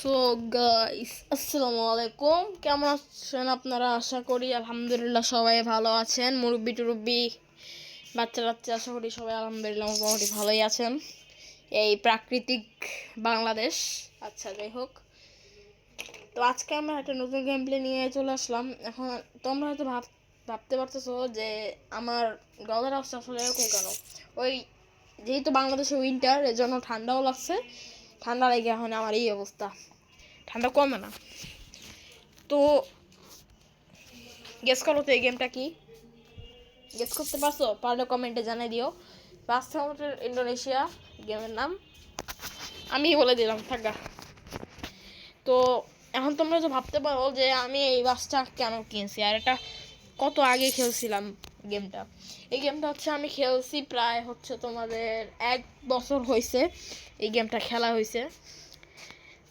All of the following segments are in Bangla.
সো গাইস আসসালামু আলাইকুম, কেমন আছেন আপনারা? আশা করি আলহামদুলিল্লাহ সবাই ভালো আছেন। মুরব্বি টুরব্বি বাচ্চা বাচ্চা আশা করি সবাই আলহামদুলিল্লাহ মোটামুটি ভালোই আছেন। এই প্রাকৃতিক বাংলাদেশ। আচ্ছা, যাই হোক, তো আজকে আমরা একটা নতুন গেম প্লে নিয়ে চলে আসলাম। এখন তোমরা হয়তো ভাবতে পারতেছো যে আমার গলার অবস্থা আসলে এরকম কেন। ওই যেহেতু বাংলাদেশে উইন্টার, এর জন্য ঠান্ডাও লাগছে। ঠান্ডা লেগে এখন আমার এই অবস্থা, ঠান্ডা কমে না। তো গেস করো তো এই গেমটা কি? গেস করতে পারছো? পারলে কমেন্টে জানাই দিও। পাঁচটা ইন্দোনেশিয়া গেমের নাম আমি বলে দিলাম, থাকা। তো এখন তোমরা তো ভাবতে পারো যে আমি এই বাসটা কেন কিনছি, আর এটা কত আগে খেলছিলাম গেমটা। এই গেমটা হচ্ছে আমি খেলছি প্রায় হচ্ছে তোমাদের 1 বছর হয়েছে এই গেমটা খেলা হয়েছে।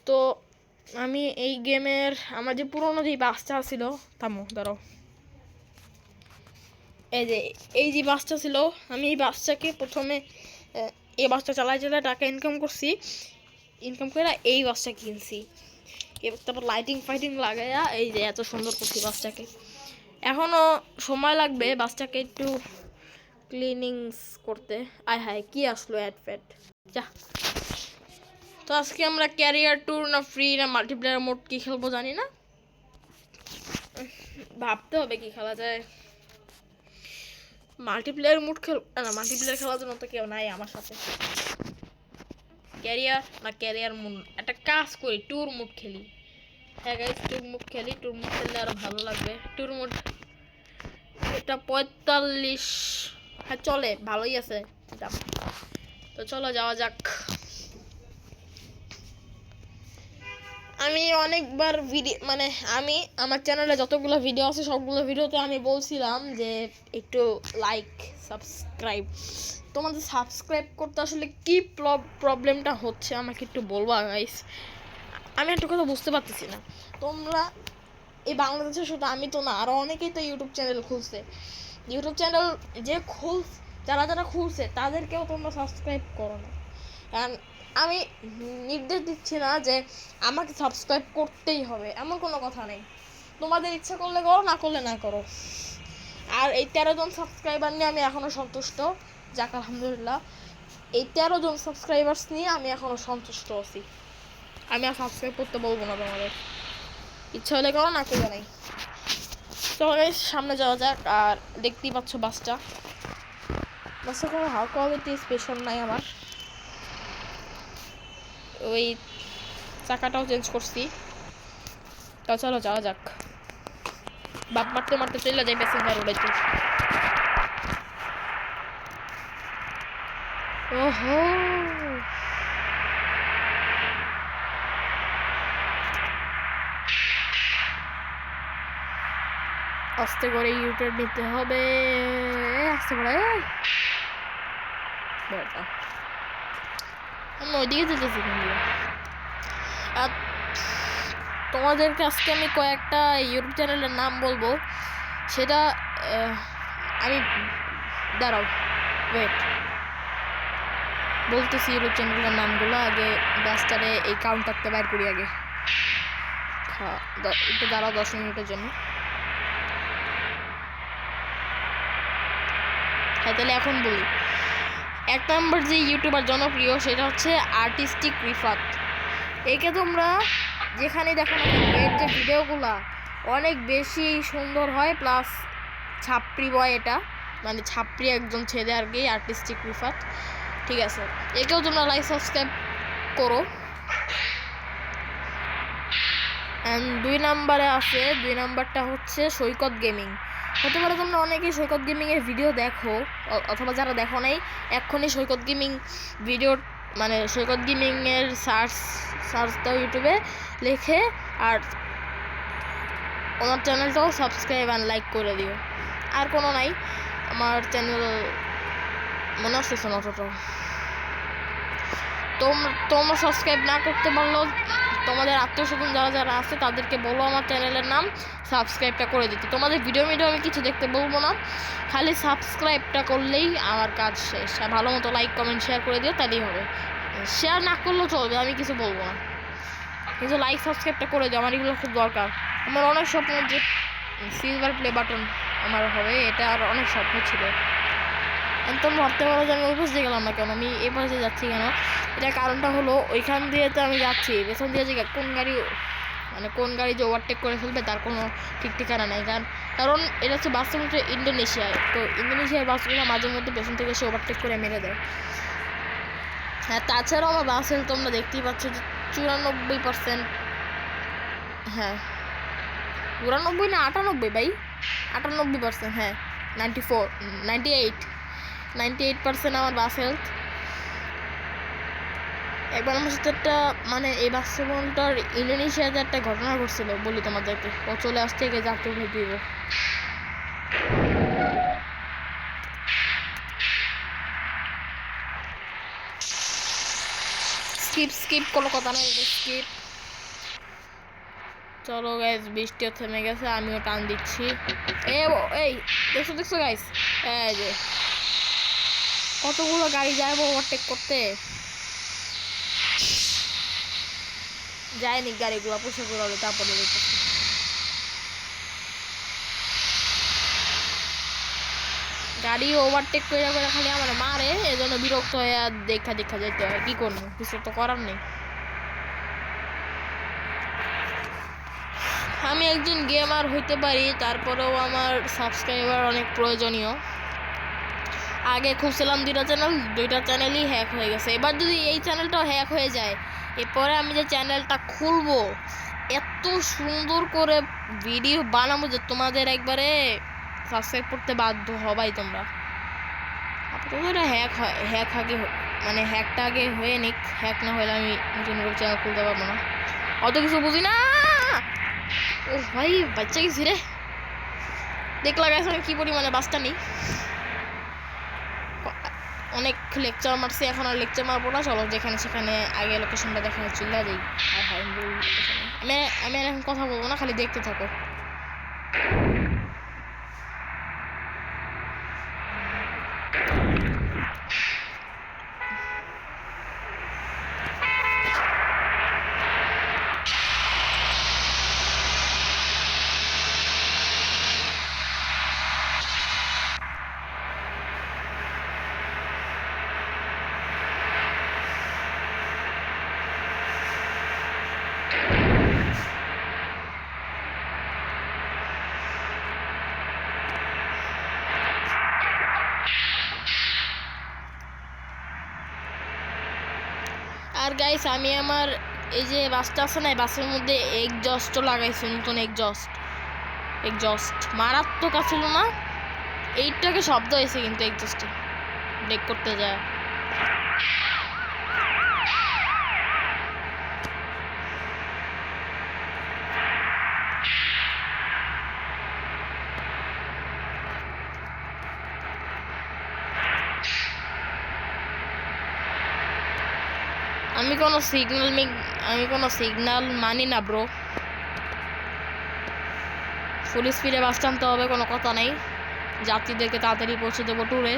তো আমি এই গেমের আমার যে পুরোনো যে বাসটা ছিল, থামো ধরো, এই যে বাসটা ছিল, আমি এই বাসটাকে প্রথমে এই বাসটা চালাই টাকা ইনকাম করছি। ইনকাম করে এই বাসটা কিনছি, তারপর লাইটিং ফাইটিং লাগাইয়া এই যে এত সুন্দর করছি বাসটাকে। এখনও সময় লাগবে বাসটাকে একটু ক্লিনিংস করতে। আয় হায়, কি আসলো অ্যাড ফ্যাড, যা। তো আজকে আমরা ক্যারিয়ার ট্যুর না ফ্রি না মাল্টিপ্লেয়ার মোড কি খেলবো জানি না, ভাবতে হবে কি খেলা যায়। মাল্টিপ্লেয়ার মোড না, মাল্টিপ্লেয়ার খেলার জন্য তো কেউ নাই আমার সাথে। ক্যারিয়ার না ক্যারিয়ার মোড, একটা কাজ করি, ট্যুর মোড খেলি। হ্যাঁ গাইস, ট্যুর মোড খেলি। ট্যুর মোড খেললে আরো ভালো লাগবে। ট্যুর মোড এটা 45, হ্যাঁ চলে, ভালোই আছে। তো চলো যাওয়া যাক। আমি অনেকবার ভিডিও আমি আমার চ্যানেলে যতগুলো ভিডিও আছে সবগুলো ভিডিওতে আমি বলছিলাম যে একটু লাইক সাবস্ক্রাইব। তোমাদের সাবস্ক্রাইব করতে আসলে কি প্রবলেমটা হচ্ছে আমাকে একটু বলবা গাইস। আমি একটা কথা বুঝতে পারতেছি না। তোমরা এই বাংলাদেশে শুধু আমি তো না, আরও অনেকেই তো ইউটিউব চ্যানেল খুলছে। ইউটিউব চ্যানেল যারা খুলছে তাদেরকেও তোমরা সাবস্ক্রাইব করো না। কারণ আমি নির্দেশ দিচ্ছি না যে আমাকে সাবস্ক্রাইব করতেই হবে, এমন কোনো কথা নেই। তোমাদের ইচ্ছা করলে করো, না করলে না করো। আর এই 13 জন সাবস্ক্রাইবার নিয়ে আমি এখনও সন্তুষ্ট, যাক আলহামদুলিল্লাহ। এই 13 জন সাবস্ক্রাইবার্স নিয়ে আমি এখনও সন্তুষ্ট আছি। আমি আর সাবস্ক্রাইব করতে বলবো না তোমাদের, ইচ্ছা হলে করো, না করলে নাই। তো সামনে যাওয়া যাক। আর দেখতেই পাচ্ছ বাসটা কোনো হাই কোয়ালিটি স্পেশাল নাই আমার। ওই চাকাটাও চেঞ্জ করছি। তো চলো যাওয়া যাক। বাপ মারতে মারতে চলে যাই প্যাসেঞ্জার উড়াইতে। ওহো, আস্তে করে ইউটার্ন নিতে হবে, আস্তে করে। আমি ওইদিকে যেতেছি কিন্তু। আর তোমাদেরকে আজকে আমি কয়েকটা ইউটিউব চ্যানেলের নাম বলবো, সেটা আমি দাঁড়াও ওয়েট বলতেছি ইউটিউব চ্যানেলের নামগুলো। আগে ব্যাসটারে এই কাউন্টারটা বাইর করি আগে। একটু দাঁড়াও 10 মিনিটের জন্য। হ্যাঁ, তাহলে এখন বলি। 1 নম্বর যে ইউটিউবার জনপ্রিয় সেটা হচ্ছে আর্টিস্টিক রিফাত। একে তোমরা যেখানে দেখো না, এর যে ভিডিওগুলা অনেক বেশি সুন্দর হয়, প্লাস ছাপড়ি বয়, এটা ছাপড়ি একজন ছেলে আর কি, আর্টিস্টিক রিফাত। ঠিক আছে, একেও তোমরা লাইক সাবস্ক্রাইব করো। অ্যান্ড 2 নম্বরে আছে, 2 নম্বরটা হচ্ছে সৈকত গেমিং। হতে পারে তোমরা অনেকেই সৈকত গেমিংয়ের ভিডিও দেখো, অথবা যারা দেখো নাই এক্ষুনি সৈকত গেমিং ভিডিও সৈকত গেমিংয়ের সার্চ দাও ইউটিউবে লিখে, আর ওনার চ্যানেলটাও সাবস্ক্রাইব অ্যান্ড লাইক করে দিও। আর কোনো নাই, আমার চ্যানেল মনে আসতেছে না অতটাও। তোমরা সাবস্ক্রাইব না করতে পারলেও তোমাদের আত্মীয় স্বজন যারা আছে তাদেরকে বলো আমার চ্যানেলের নাম সাবস্ক্রাইবটা করে দিতে। তোমাদের ভিডিও আমি কিছু দেখতে বলবো না, খালি সাবস্ক্রাইবটা করলেই আমার কাজ শেষ। আর ভালো মতো লাইক কমেন্ট শেয়ার করে দিও, তাহলেই হবে। শেয়ার না করলেও চলবে, আমি কিছু বলবো না। কিন্তু লাইক সাবস্ক্রাইবটা করে দিও, আমার এগুলো খুব দরকার। আমার অনেক স্বপ্ন যে সিলভার প্লে বাটন আমার হবে, এটা আর অনেক স্বপ্ন ছিল। তোমরা ভাবতে পারো যে আমি ওই পাশে গেলাম না কেন, আমি এই পাশে যাচ্ছি কেন? এটার কারণটা হলো ওইখান দিয়ে তো আমি যাচ্ছি, পেছন দিয়ে যে কোন গাড়ি মানে কোন গাড়ি যে ওভারটেক করে ফেলবে তার কোনো ঠিক ঠিকানা নেই। কারণ এটা হচ্ছে বাসের মধ্যে ইন্দোনেশিয়ায়, তো ইন্দোনেশিয়ার বাসগুলো মাঝে মধ্যে পেছন থেকে সে ওভারটেক করে মেরে দেয়। হ্যাঁ, তাছাড়াও আমার বাস হেল তোমরা দেখতেই পাচ্ছ যে 94%, হ্যাঁ 94 না 98 ভাই, 98%, হ্যাঁ 98% আমার বাস হেলথ। একবার আমার সাথে একটা মানে এই বাস্তবনটার ইন্দোনেশিয়াতে একটা ঘটনা ঘটছিল, বলি তোমাদেরকে। ও চলে আসতে গিয়ে যাত্রী উঠে দিব। স্কিপ কোনো কথা নেই, স্কিপ। চলো গাইস, বৃষ্টিও থেমে গেছে, আমিও টান দিচ্ছি। এই দেখছো গাইস, এই যে কতগুলো গাড়ি যায় ওভারটেক করতে, যায়নি গাড়িগুলো পুষে করে, তারপরে দেখতেছি গাড়ি ওভারটেক করে খালি আমার মারে, এজন্য বিরক্ত হয়ে দেখা যেতে হয়। কি করবো, কিছু তো করার নেই। আমি একজন গেমার হইতে পারি, তারপরেও আমার সাবস্ক্রাইবার অনেক প্রয়োজনীয়। আগে খুঁজছিলাম দুইটা চ্যানেলই হ্যাক হয়ে গেছে। এবার যদি এই চ্যানেলটাও হ্যাক হয়ে যায়, এরপরে আমি যে চ্যানেলটা খুলবো এত সুন্দর করে ভিডিও বানাবো যে তোমাদের একবারে সাবস্ক্রাইব করতে বাধ্য হবাই তোমরা। আপাতত হ্যাক আগে মানে হ্যাকটা আগে হয়ে নিক, হ্যাক না হলে আমি নতুন চ্যানেল খুলতে পারবো না। অত কিছু বুঝি না। ও ভাই, বাচ্চা গেছি রে। দেখলা গেছে আমি কি পরিমাণে বাসটা নেই। অনেক লেকচার মারছি, এখন আর লেকচার মারবো না। চলো যেখানে সেখানে আগে লোকেশনটা দেখা চলে যাই। আমি এখন কথা বলবো না, খালি দেখতে থাকো। আর গাইস, আমি আমার এই যে বাসটা আছে না, এই বাসের মধ্যে এক্সজস্টও লাগাইছি, নতুন এক্সজস্ট মারাত্মক ছিল না? এইটাকে শব্দ হয়েছে কিন্তু এক্সজস্টে ব্রেক করতে যায়। আমি কোনো সিগন্যাল মানি না ব্রো। ফুল স্পিডে বাস টানতে হবে, কোনো কথা নেই। যাত্রীদেরকে তাড়াতাড়ি পৌঁছে দেবো ট্যুরে।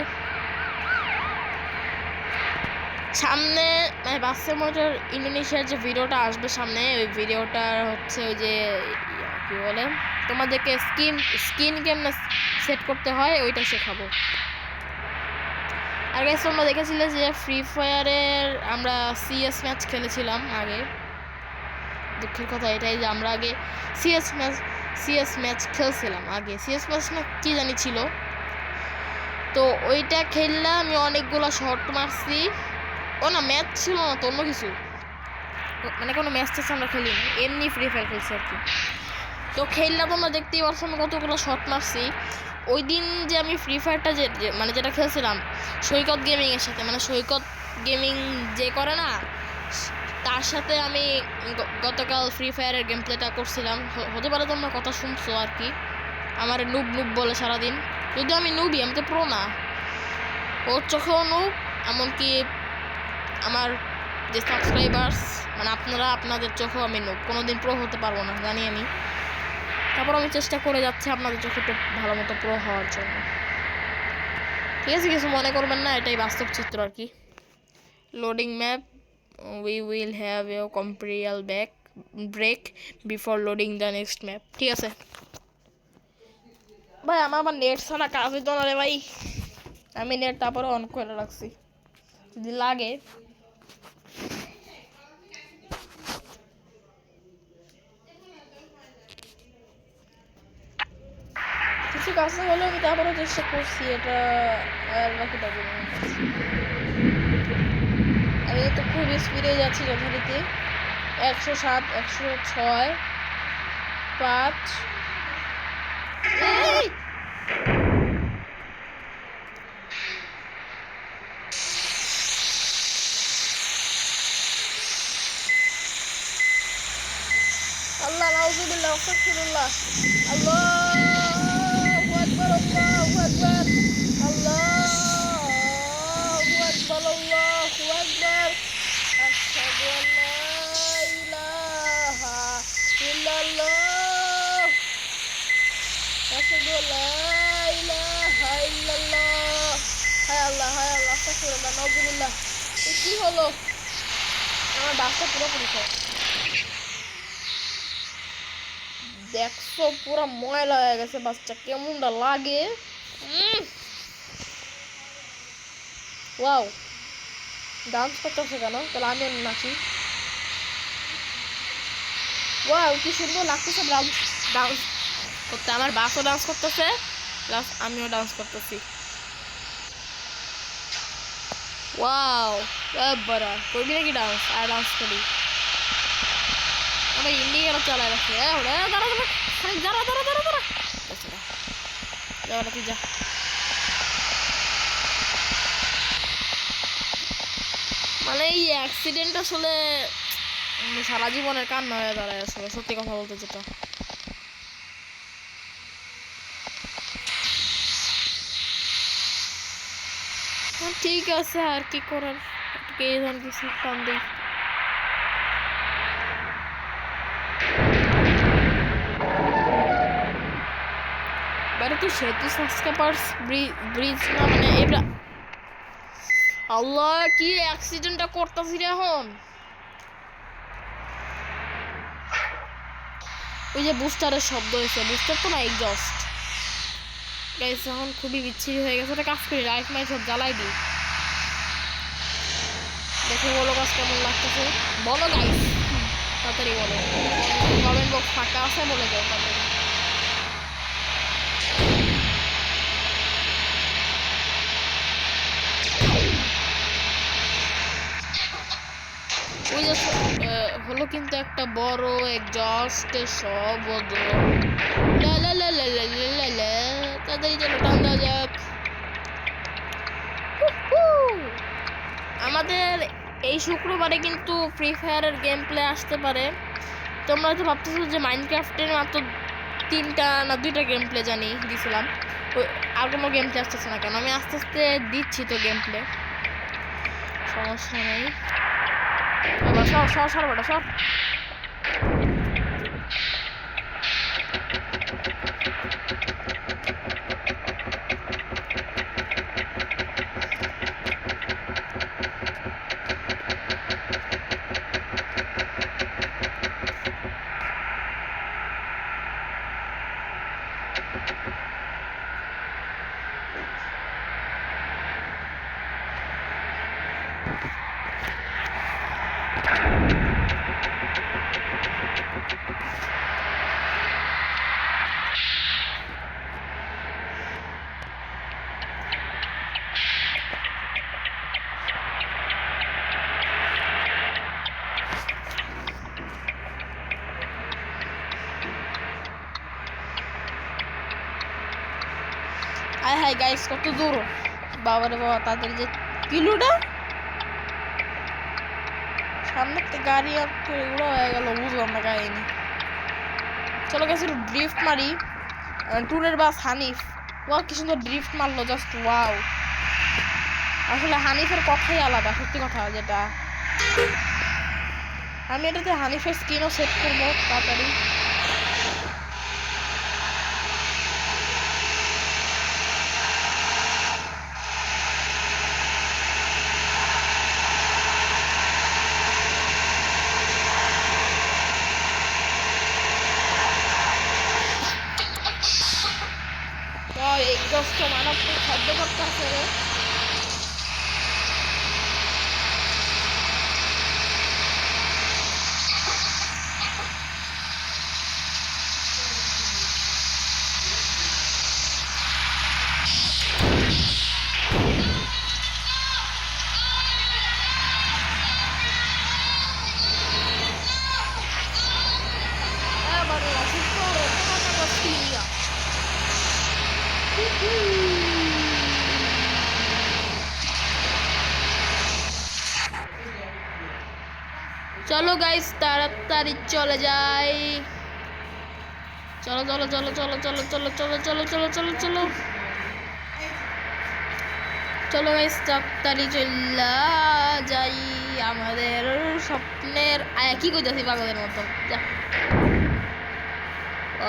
সামনে মানে বাসের মোটর ইন্দোনেশিয়ার যে ভিডিওটা আসবে সামনে, ওই ভিডিওটার হচ্ছে ওই যে কি বলে, তোমাদেরকে স্কিন কেমনে সেট করতে হয় ওইটা শেখাবো। আর গাইস, তোমরা দেখেছিলে যে ফ্রি ফায়ারের আমরা সিএস ম্যাচ খেলেছিলাম আগে। দুঃখের কথা এটাই যে আমরা আগে সিএস ম্যাচ খেলছিলাম আগে। সিএস ম্যাচ না কি জানি ছিল, তো ওইটা খেললে আমি অনেকগুলো শট মারছি। ও না, ম্যাচ ছিল না তো, অন্য কিছু, মানে কোনো ম্যাচ টেচ আমরা খেলিনি, এমনি ফ্রি ফায়ার খেলছি আর কি। তো খেললে তোমরা দেখতেই পারছো আমি কতগুলো শট মারছি। ওই দিন যে আমি ফ্রি ফায়ারটা মানে যেটা খেলছিলাম সৈকত গেমিংয়ের সাথে, মানে সৈকত গেমিং যে করে না, তার সাথে আমি গতকাল ফ্রি ফায়ারের গেম প্লেটা করছিলাম। হতে পারে তোমরা কথা শুনছো আর কি, আমার নুব বলে সারাদিন। যদি আমি নুবই, আমি তো প্রো না। ওর চোখেও নুব, এমনকি আমার যে সাবস্ক্রাইবার্স মানে আপনাদের চোখেও আমি নুব। কোনোদিন প্রো হতে পারবো না জানি আমি, তারপর আমি চেষ্টা করে যাচ্ছি আপনাদের চোখে একটু ভালো মতো প্রো হওয়ার জন্য। ঠিক আছে, কিছু মনে করবেন না, এটাই বাস্তব চিত্র আর কি। Loading map, we will have a compulsory back, break before loading the next map. ঠিক আছে ভাই, আমার নেট ছাড়া কাজ হইতো না রে ভাই, আমি নেট তারপরে অন করে রাখছি যদি লাগে। কিছু কাছে হলে আমি তারপরে চেষ্টা করছি, এটা আর বাকিটা বলবো। আমি তো খুব স্পিডে যাচ্ছি যথারীতি, 107, 106, 5। আল্লাহ নাউজুবিল্লাহ আস্তাগফিরুল্লাহ, আল্লাহু আকবার, আল্লাহু আকবার, আল্লাহু আকবার, আল্লাহু আকবার, আশহাদু আল্লা ইলাহা ইল্লাল্লাহ, আশহাদু আল্লা ইলাহা ইল্লাল্লাহ। হায় আল্লাহ, হায় আল্লাহ, আস্তাগফিরুল্লাহ, নাউজুবিল্লাহ। কি হলো? আমার বাসটা পুরোপুরি খায়, দেখছো পুরো ময়লা হয়ে গেছে বাসটা, কেমনটা লাগে। ওয়াও, ডান্স করতেছে কেন? তাহলে আমি নাচি। ওয়াও, কি সুন্দর লাগতেছে ডান্স ডান্স করতে। আমার বাসও ডান্স করতেছে, প্লাস আমিও ডান্স করতেছি। ওয়াও, বড় করবি নাকি ডান্স? আর ডান্স করি। আমার ইন্ডিয়ানও চালায় রাখছে। দাঁড়া দাঁড়া দাঁড়া দাঁড়া দাঁড়া দাঁড়া, তুই যা। মানে এই অ্যাক্সিডেন্ট আসলে সারা জীবনের কান্না হয়ে দাঁড়ায় আসলে, সত্যি কথা বলতে যেটা। ঠিক আছে, আর কি করার, কে জান কিছু টান দিই। বাইরে তো সেতু সাবস্ক্রাইবার্স ব্রিজ না, মানে এটা। আল্লাহ, কি অ্যাক্সিডেন্টটা করতেছি রে এখন। ওই যে বুস্টারের শব্দ হয়েছে, বুস্টার তো না, এক্সস্ট। গাইস এখন খুবই বিচ্ছিরি হয়ে গেছে, ওটা কাজ করি, লাইট মাইট সব জ্বালাই দিই। দেখে বলো কাজ কেমন লাগতেছে, বলো গাইস, তাড়াতাড়ি বলো। কমেন্ট বক্স ফাঁকা আছে, বলে যাও তাড়াতাড়ি। ওই যে হলো কিন্তু একটা বড় এক্সস্টের শব্দ। লা লা লা লা লা লা লা, তাড়াতাড়ি চলো, টান দেওয়া যাক। আমাদের এই শুক্রবারে কিন্তু ফ্রি ফায়ারের গেম প্লে আসতে পারে। তোমরা তো ভাবতেছো যে মাইনক্রাফটের মাত্র 3টা না 2টা গেম প্লে জানি দিয়েছিলাম, আর কোনো গেম প্লে আসতেছে না কেন? আমি আস্তে আস্তে দিচ্ছি তো গেম প্লে, সমস্যা নেই। সর সর সর বেটা সর। হাই হাই গাইস, কত দূর, বাবারে বাবা, তাদের যে কিলোটা সামনে থেকে গাড়ি আর উড়া হয়ে গেল, বুঝলাম না কাহিনি। চলো গেছে একটু ড্রিফট মারি। ট্যুরের বাস হানিফ, ওয়াও কি সুন্দর ড্রিফট মারলো, জাস্ট ওয়াও। আসলে হানিফের কথাই আলাদা, সত্যি কথা যেটা। আমি এটাতে হানিফের স্কিনও সেট করবো তাড়াতাড়ি। শব্দ করতে আছে রে। বাবা চুপ করো, তোমার টাকা ফিরিয়া। চলো গাইস তাড়াতাড়ি চলে যাই। চলো চলো চলো চলো চলো চলো চলো চলো চলো চলো চলো চলো গাইস তাড়াতাড়ি চলে যাই আমাদের স্বপ্নের কি কইতাছি পাগলের মতো। যা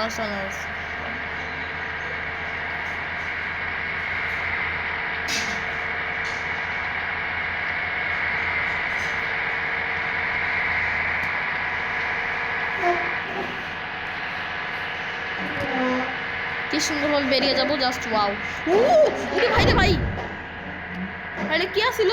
অসনাস কি সুন্দরভাবে বেরিয়ে যাবো জাস্ট ওয়াও। ওরে ভাই রে ভাই, আরে কি আছিল?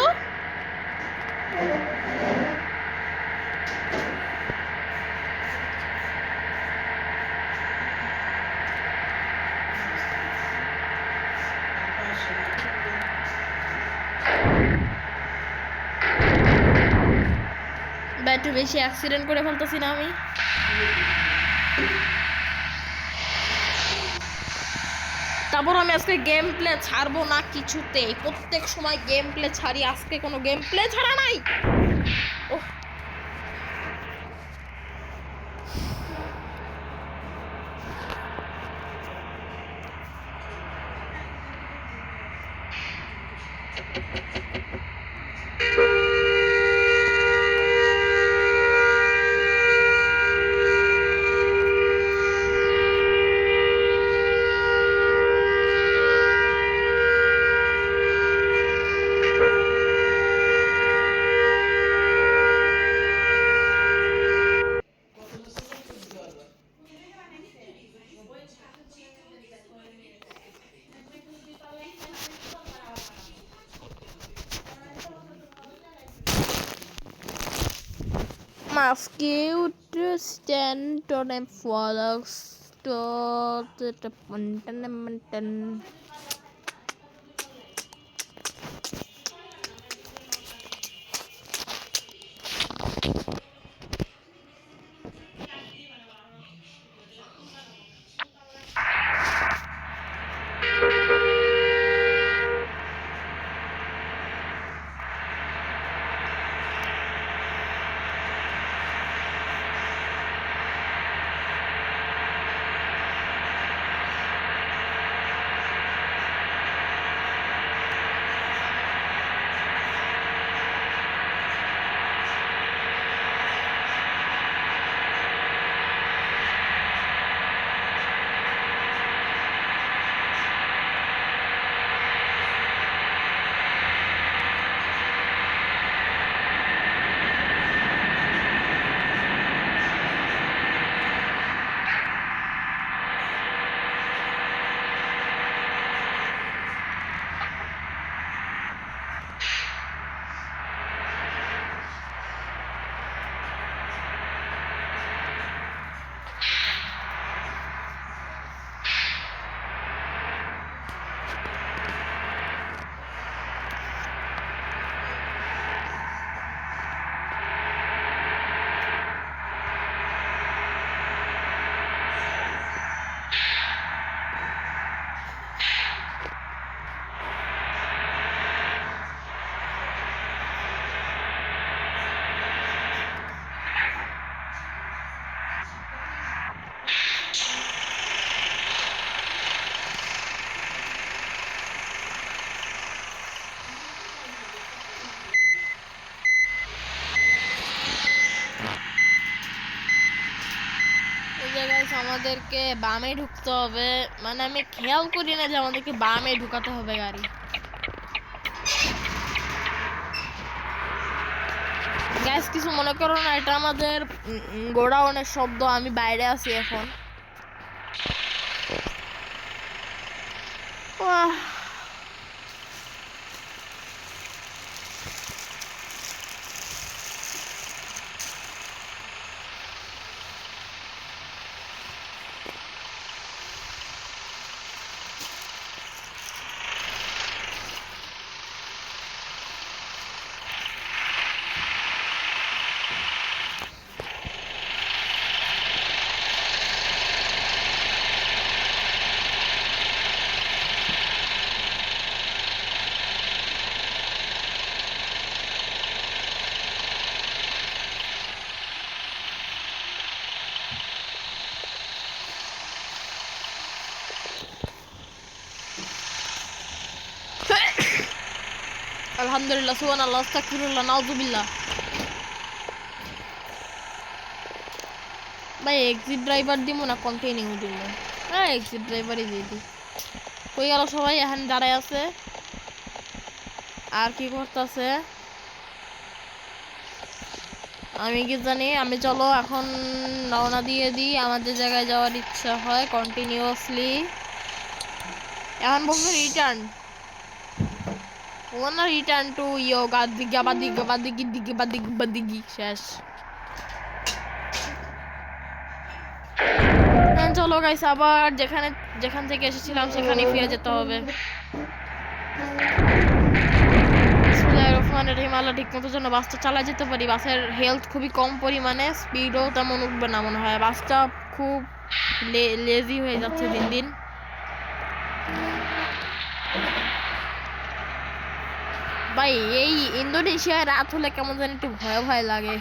একটু বেশি অ্যাক্সিডেন্ট করে ফেলতেছি না আমি? তারপর আমি আজকে গেম প্লে ছাড়বো না কিছুতেই, প্রত্যেক সময় গেম প্লে ছাড়ি, আজকে কোনো গেম প্লে ছাড়া নাই। ওহ Mosquito stand on a follows to the mountain. আমাদেরকে বামে ঢুকতে হবে, মানে আমি খেয়াল করি না যে আমাদেরকে বামে ঢুকাতে হবে গাড়ি। গ্যাস কিছু মনে করো না, এটা আমাদের গোডাউনের শব্দ, আমি বাইরে আছি এখন। আলহামদুলিল্লাহ, সুবহানাল্লাহ, আস্তাগফিরুল্লাহ, নাউযুবিল্লাহ। ভাই এক্সিট ড্রাইভার দিব না কন্টিনিউ দিব? হ্যাঁ এক্সিট ড্রাইভারই দিয়ে দিই। কই গেল সবাই? এখন দাঁড়ায় আছে আর কি করতেছে আমি কি জানি। আমি চলো এখন রওনা দিয়ে দিই, আমাদের জায়গায় যাওয়ার ইচ্ছা হয় কন্টিনিউয়াসলি। এখন বলবো রিটার্ন, ও না রিটার্ন টু ইয়ো গাদিগা বাদিগা বাদিগি দিগি বাদিগি বাদিগি শেষ। হ্যাঁ চলো গাইস, আবার যেখান থেকে এসেছিলাম সেখানে ফিরে যেতে হবে। আল্লাহ ঠিক মতো যেন বাসটা চালা যেতে পারি। বাসের হেলথ খুবই কম পরিমাণে, স্পিডও তেমন উঠবে না মনে হয়। বাসটা খুব লেজি হয়ে যাচ্ছে দিন দিন। ভাই এই ইন্দোনেশিয়ায় রাত হলে কেমন যেন একটু ভয় ভয় লাগে।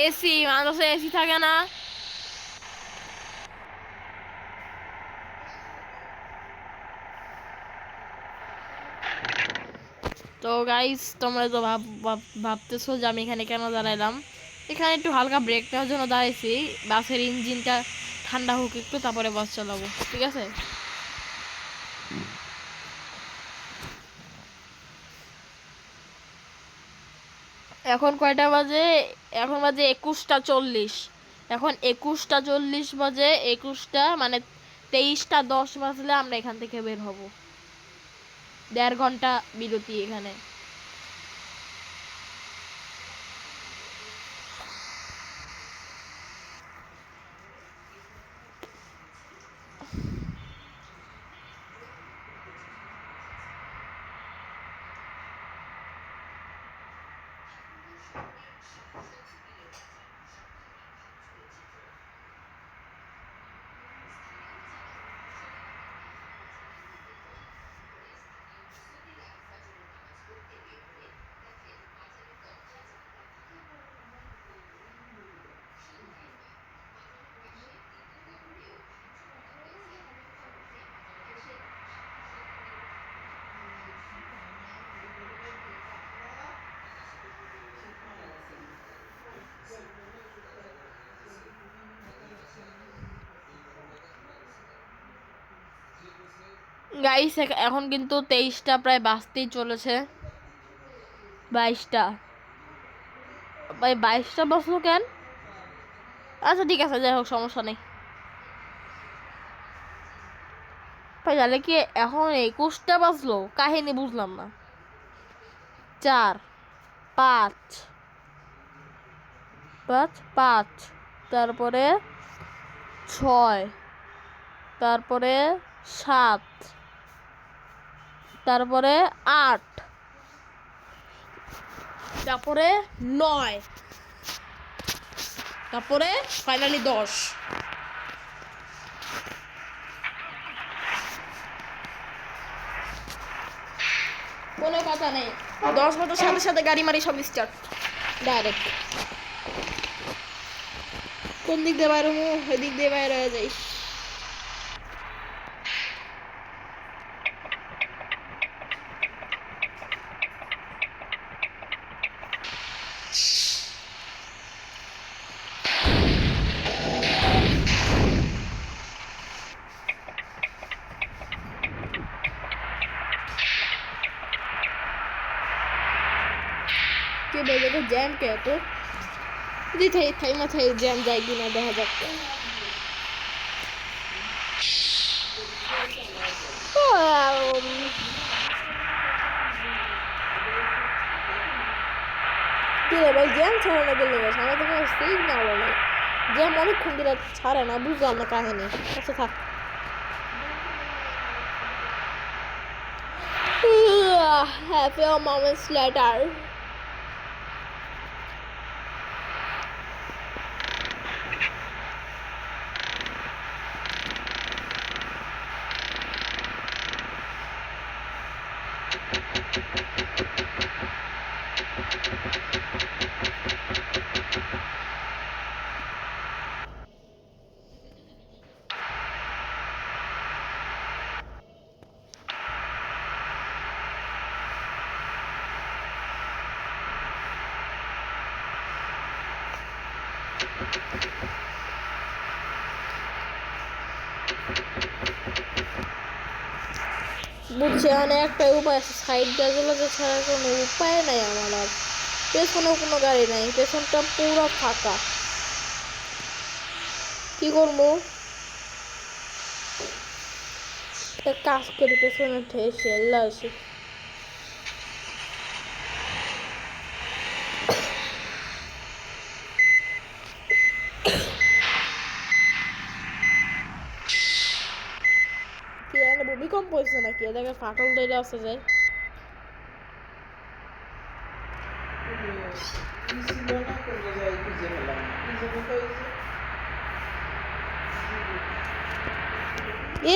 এসি মানুষে এসি থাকে না? তো গাইস তোমরা তো ভাবতেছো যে আমি এখানে কেন দাঁড়াইলাম। এখানে একটু হালকা ব্রেক নেওয়ার জন্য দাঁড়াইছি, বাসের ইঞ্জিনটা ঠান্ডা হোক একটু, তারপরে বাস চালাবো, ঠিক আছে? এখন কয়টা বাজে? এখন বাজে 21টা 40। এখন 21টা 40 বাজে। 21টা মানে 23টা 10 বাজলে আমরা এখান থেকে বের হব। 1.5 ঘন্টা বিরতি এখানে। গাইস এখন কিন্তু 23টা প্রায় বাজতেই চলেছে। 22টা ভাই, 22টা বাজলো কেন? আচ্ছা ঠিক আছে, যাই হোক, সমস্যা নেই ভাই। তাহলে কি এখন 21টা বাজলো? কাহিনী বুঝলাম না। 4 5 5 5, তারপরে 6 তারপরে 7, তারপরে 8, তারপরে 9, তারপরে ফাইনালি 10। কোনো কথা নেই, 10 বাজার সাথে সাথে গাড়ি মারি সব স্টার্ট ডাইরেক্ট। কোন দিক দিয়ে বাইরে হবো? এদিক দিয়ে বাইরে হয়ে যাই। के बजे को जैम क्या तो जी थाई माथाई जैम जाएगी ना দেখা যাক। কিরে ভাই জ্যাম ছাড়া না গেলে গেছে আমার তো কোনো সিগন্যাল নেই, জ্যাম অনেকক্ষণ ধরে ছাড়ে না, বুঝলাম না কাহিনী। আচ্ছা থাক। A few moments later. বুঝছে মানে একটা উপায় আছে, সাইড গাছগুলোকে ছাড়া কোনো উপায় নাই আমার। আর পেছনেও কোনো গাড়ি নাই, পেছনটা পুরো ফাঁকা। কি করবো? কাজ করি, পেছনে ঠেসে আসি। ভূমিকম্প হয়েছে নাকি? এদিকে ফাটল ধরে আসে যায়।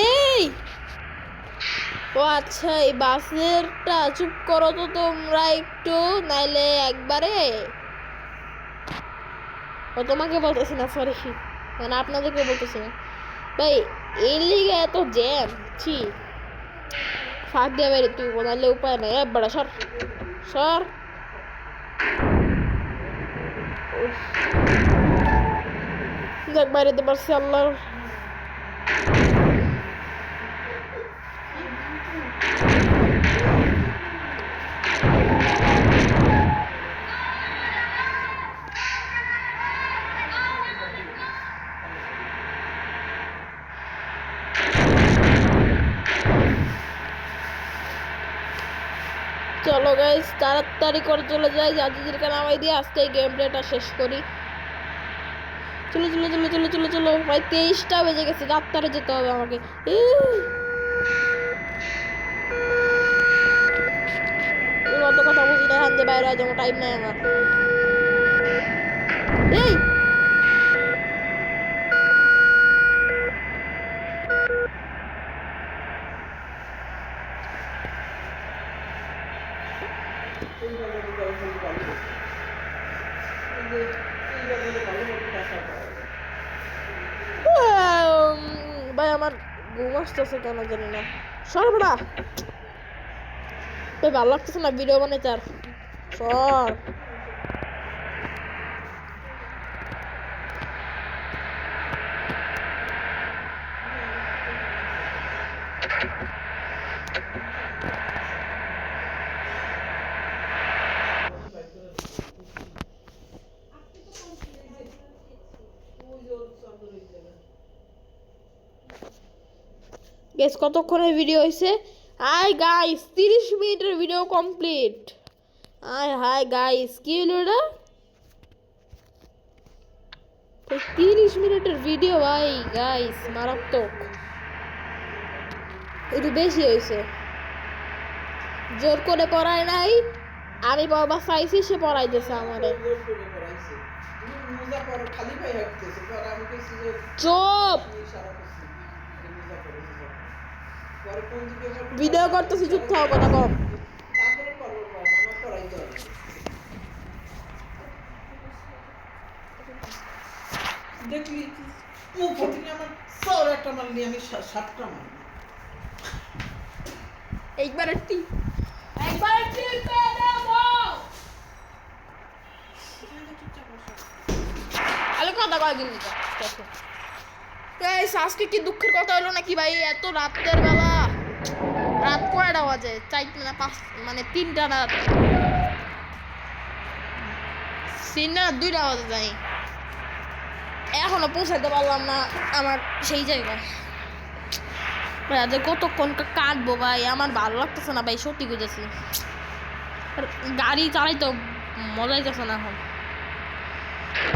এই ও আচ্ছা, এই বাসেরটা চুপ করো তো তোমরা একটু, নাইলে একবারে। ও তোমাকে বলতেছি না, সরি, মানে আপনাদেরকে বলতেছি না ভাই। এই লিগে এত জ্যাম, ছি। ফাঁক দিয়ে বাইরে তুই বলালে উপায় নাই। বড়া সর সর। দেখ বাইরে তো পারছি আল্লাহ। চলো গাইস তাড়াতাড়ি করে চলে যাই, জাজিদেরকে নামাই দিয়ে আজকে এই গেম প্লেটা শেষ করি। চলো চলো চলো চলো চলো চলো ভাই, 23টা বেজে গেছে, ডাক্তারে যেতে হবে আমাকে। অত কথা বুঝি না, হ্যাঁ বাইরে যেমন টাইম নাই আমার। এই ভাই আমার ঘুম আসতেছে কেন জানি না। সর্বদা ভাই ভালো লাগতেছে না ভিডিও বানাইতে আর। সর গেস কতক্ষণের ভিডিও হয়েছে? হাই গাইস 30 মিনিটের ভিডিও কমপ্লিট। হাই গাইস কি হলো এটা? 30 মিনিটের ভিডিও ভাই গাইস, মারাত্মক। একটু বেশি হয়েছে, জোর করে পড়ায় নাই, আমি বাবা চাইছি সে পড়াইতেছে আমারে। চুপ, ভিডিও করতেছি, চুপ থাকো, কথা কম। দেখলি ও ফটিনি আমার সর একটা মারলি, আমি 7টা মারলি। একবার একটি আলো কথা কয় দিন আজকে কি দুঃখের কথা হলো নাকি ভাই? এত রাতের বেলা, রাত কয়টা বাজে? 4 না 5, মানে 3টা রাত, 2টা বাজে যাই, এখনো পৌঁছাতে পারলাম না আমার সেই জায়গায়। কতক্ষণ কাটবো ভাই, আমার ভালো লাগতেছে না ভাই, সত্যি বুঝেছি। গাড়ি চালাই তো মজা হইতেছে না, এখন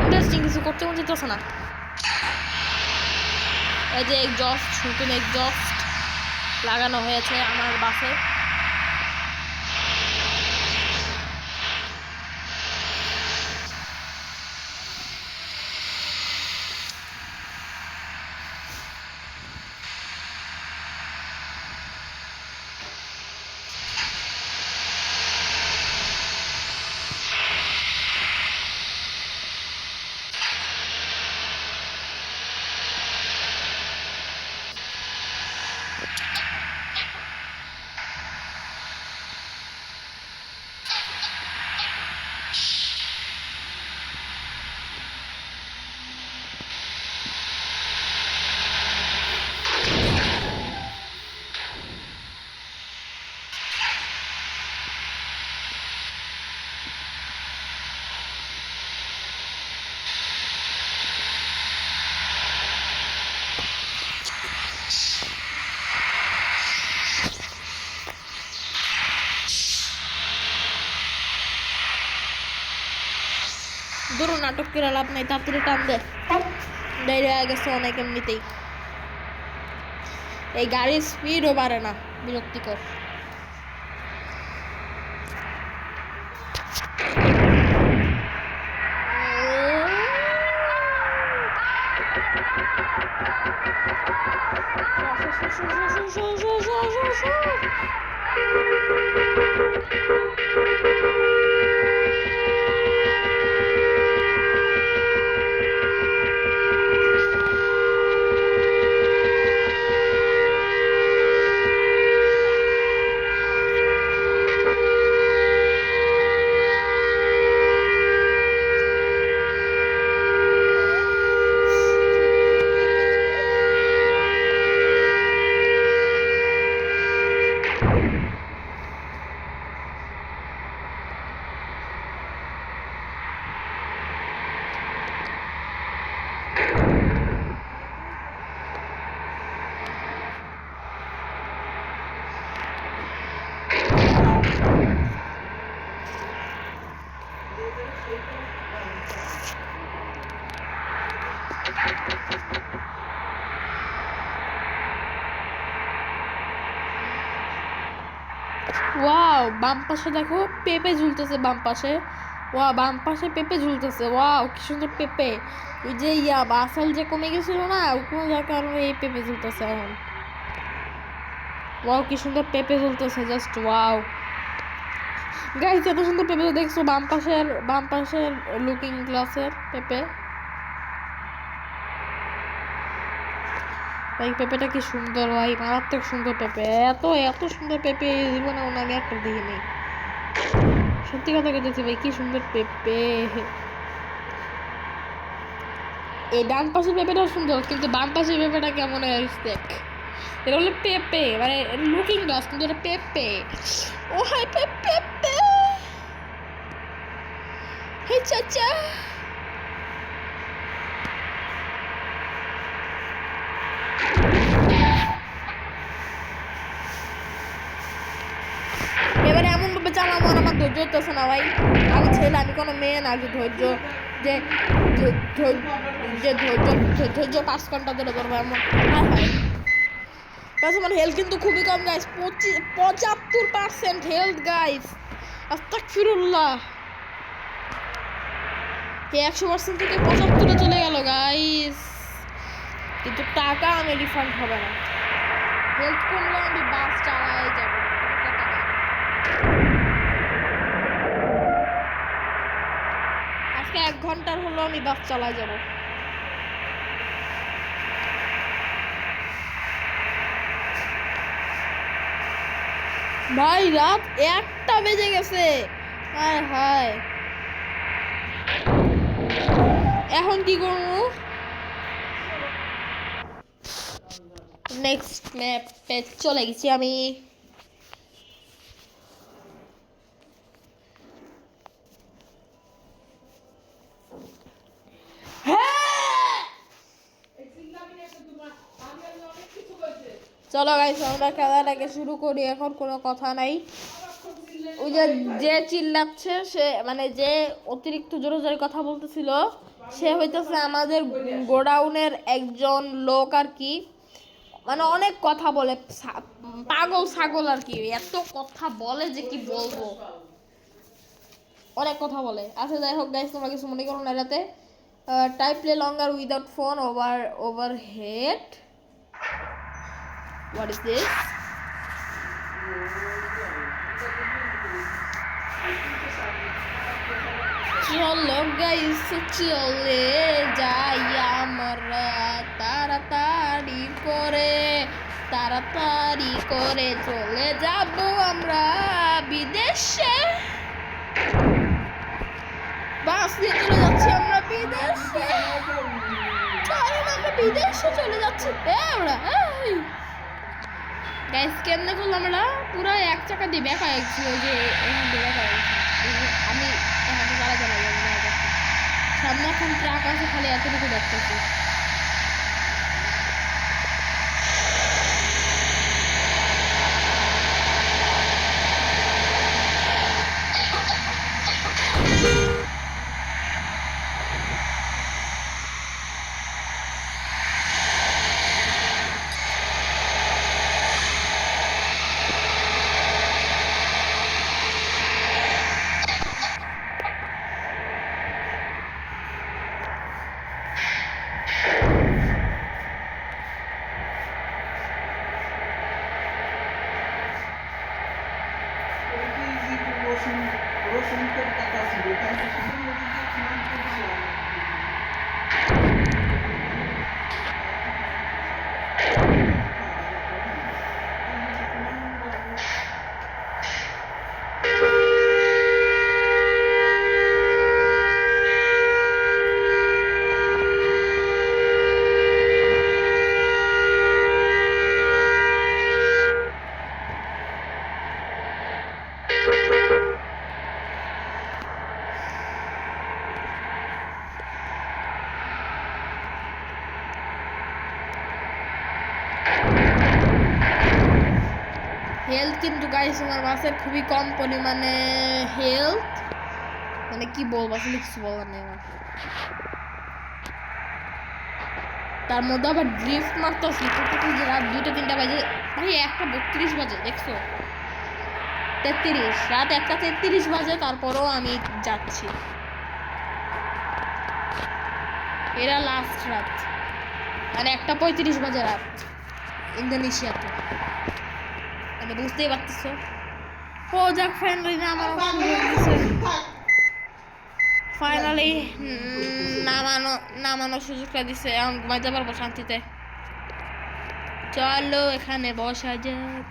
ইন্টারেস্টিং কিছু করতে মন যেতেছে না। এই যে এক্সস্ট, নতুন এক্সস্ট লাগানো হয়েছে আমার বাসে। ধরো নাটক করে লাভ নাই, তাড়াতাড়ি টান দে, দেরি হয়ে গেছে অনেক এমনিতেই। এই গাড়ির স্পিডও বাড়ে না, বিরক্তিকর। ওয়াও, বাম পাশে দেখো পেঁপে ঝুলতেছে, বাম পাশে। ওয়া, বাম পাশে পেঁপে ঝুলতেছে, ওয়াও কি সুন্দর পেঁপে। ওই যে বাসাল যে কমে গেছিল না, ওখানে যার কারণে এই পেঁপে ঝুলতেছে এখন। ওয়াও কি সুন্দর পেঁপে ঝুলতেছে, জাস্ট ওয়াও। গাইস, এত সুন্দর পেঁপে দেখছো? বাম পাশের লুকিং গ্লাসের পেঁপে। ভাই পেঁপেটা কি সুন্দর ভাই, মারাত্মক সুন্দর পেঁপে। এত এত সুন্দর পেঁপে জীবনে আমি একটা দেখিনি, সত্যি কথা বলতেছি ভাই, কি সুন্দর পেঁপে। এই ডান পাশের পেঁপেটাও সুন্দর, কিন্তু বাম পাশের পেঁপেটা কেমন দেখ। এটা হলো পেঁপে, মানে লুকিং গ্লাস, কিন্তু এটা পেঁপে। ও হাই পেঁপে, হে চাচা। এবারে এমন ভাবে চালাবো, আমার ধৈর্য হতেছে না ভাই। আমি ছেলে, আমি কোনো মেয়ে না যে ধৈর্য, যে ধৈর্য 5 ঘন্টা ধরে ধরবো এমন। গাইস আমার হেলথ কিন্তু খুবই কম গাইস, 75% হেলথ গাইস। আস্তাগফিরুল্লাহ, 100% থেকে 75-এ চলে গেল গাইস। কিন্তু টাকা আমি রিফান্ড হবে না। হেলথ কমলে আমি বাস চালাই যাব, কোনো কথা নেই। আজকে 1 ঘন্টার হলো আমি বাস চালাই যাব। ভাই রাত 1টা বেজে গেছে, হায় হায়। এখন কি করবো? নেক্সট ম্যাপে চলে গেছি আমি। চলো গাইস আমরা খেলাটাকে শুরু করি, এখন কোনো কথা নাই। ওই যে চিল্লাচ্ছে সে, মানে যে অতিরিক্ত জোরে জোরে কথা বলতেছিল, সে হইতেছে আমাদের গোডাউনের একজন লোক আর কি। মানে অনেক কথা বলে, পাগল ছাগল আর কি, এত কথা বলে যে কি বলবো, অনেক কথা বলে। আচ্ছা যাই হোক গাইস, তোমরা কিছু মনে করো না। এটাতে type play longer without phone over head. What is this? চলো গাইস চলে যাই আমরা তাড়াতাড়ি করে চলে যাব আমরা বিদেশে। বাস নিয়ে চলে যাচ্ছি আমরা বিদেশে। চলো আমরা বিদেশে চলে যাচ্ছি। গাইস কেমনে করলাম আমরা? পুরো 1 চাকা দিয়ে বেঁকা গেছি, ওই যে এখান দিয়ে বেঁকা গেছি। আমি এখান থেকে চালাই সামনে এখন ট্রাক আছে, খালি এতটুকু দেখতেছি। হেলথ কিন্তু গাইস আমার বাসের খুবই কম পরিমাণে হেলথ, মানে কি বলবো আসলে কিছু বলার নেই আমার। তার মধ্যে আবার ড্রিফট মারতেছি, যে রাত 2টা-3টা বাজে। ভাই 1টা 32 বাজে, দেখছো? 33, রাত 1টা 33 বাজে, তারপরও আমি যাচ্ছি। এরা লাস্ট রাত, মানে 1টা 35 বাজে রাত ইন্দোনেশিয়াতে, মানে বুঝতেই পারতেছো। ও যাক ফাইনালি নামানোর সুযোগটা দিছে, এখন ঘুমাইতে পারবো শান্তিতে। চলো এখানে বসা যাক,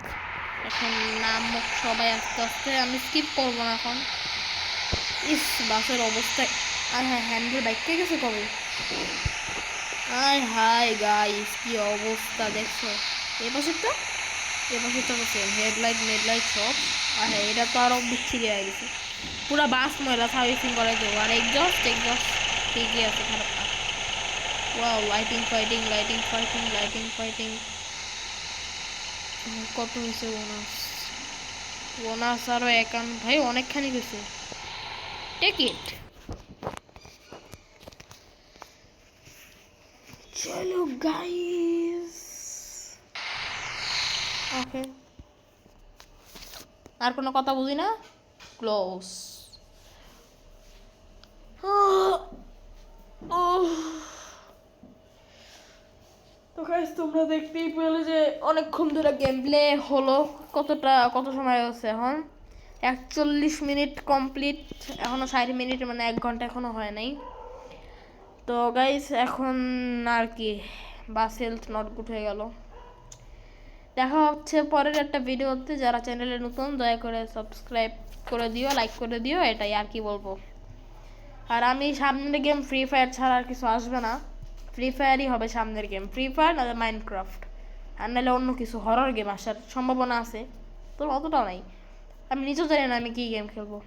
এখন নামুক সবাই আস্তে আস্তে, আমি স্কিপ করবো না এখন। ইস বাসের অবস্থা, আর হ্যাঁ হ্যান্ডেল বাইককে গেছে কবে। আয় হাই গাইস কি অবস্থা দেখছো? এই পাশেরটা তো হেডলাইট সব। আর হ্যাঁ এটা তো আরো বিচ্ছিরি হয়ে গেছে, পুরা বাস ময়লা সার্ভিসিং করে দেবো। আর এক্সস্ট ঠিকই আছে, খারাপ না। Wow lighting fighting. কত হয়েছে বোনাস আরো 51, ভাই অনেকখানি গেছে। Take it. চলো গাইস ওকে, আর কোনো কথা বুঝি না, ক্লোজ। তো গাইস তোমরা দেখতেই পেলে যে অনেকক্ষণ ধরে গেম প্লে হলো। কত সময় হচ্ছে এখন? 41 মিনিট কমপ্লিট, এখনো 60 মিনিট, মানে 1 ঘন্টা এখনো হয় নাই। তো গাইস এখন আর কি, বাস হেলথ নট গুড হয়ে গেল। দেখা হচ্ছে পরের একটা ভিডিওতে। যারা চ্যানেলে নতুন দয়া করে সাবস্ক্রাইব করে দিও, লাইক করে দিও, এটাই আর কি বলবো। আর আমি সামনের গেম ফ্রি ফায়ার ছাড়া আর কিছু আসবে না, ফ্রি ফায়ারই হবে সামনের গেম, ফ্রি ফায়ার নাহলে মাইনক্রাফট, আর নাহলে অন্য কিছু হরর গেম আসার সম্ভাবনা আছে, তো অতটাও নাই। আমি নিজেও জানি না আমি কী গেম খেলবো।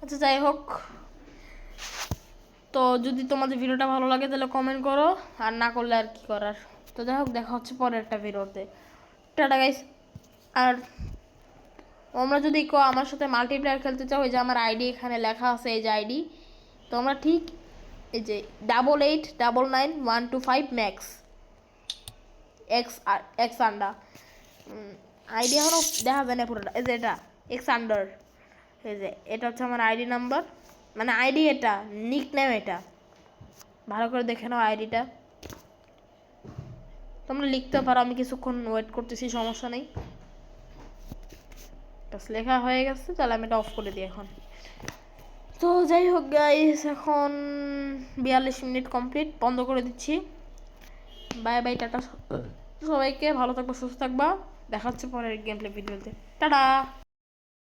আচ্ছা যাই হোক, তো যদি তোমাদের ভিডিওটা ভালো লাগে তাহলে কমেন্ট করো, আর না করলে আর কি করার। তো যাই হোক, দেখা হচ্ছে পরের একটা ভিডিওতে। Tata guys. আর তোমরা যদি আমার সাথে মাল্টিপ্লেয়ার খেলতে চাও, এই যে আমার আইডি এখানে লেখা আছে, এই যে আইডি, তোমরা ঠিক এই যে 88999125 ম্যাক্স এক্স আন্ডার আইডি এখনো দেখা যায় না পুরোটা, এই যে এটা এক্স আন্ডার, এই যে এটা হচ্ছে আমার আইডি নাম্বার, মানে আইডি, এটা নিক নেম, এটা ভালো করে দেখে নাও আইডিটা। তোমরা লিখতে পারো, আমি কিছুক্ষণ ওয়েট করতেছি, সমস্যা নেই। লেখা হয়ে গেছে, তাহলে আমি এটা অফ করে দিই এখন। তো যাই হোক গাইস, এখন 42 মিনিট কমপ্লিট, বন্ধ করে দিচ্ছি। বাই বাই, টাটা সবাইকে, ভালো থাকবা, সুস্থ থাকবা, দেখা হচ্ছে পরের গেম প্লে ভিডিওতে। টাটা।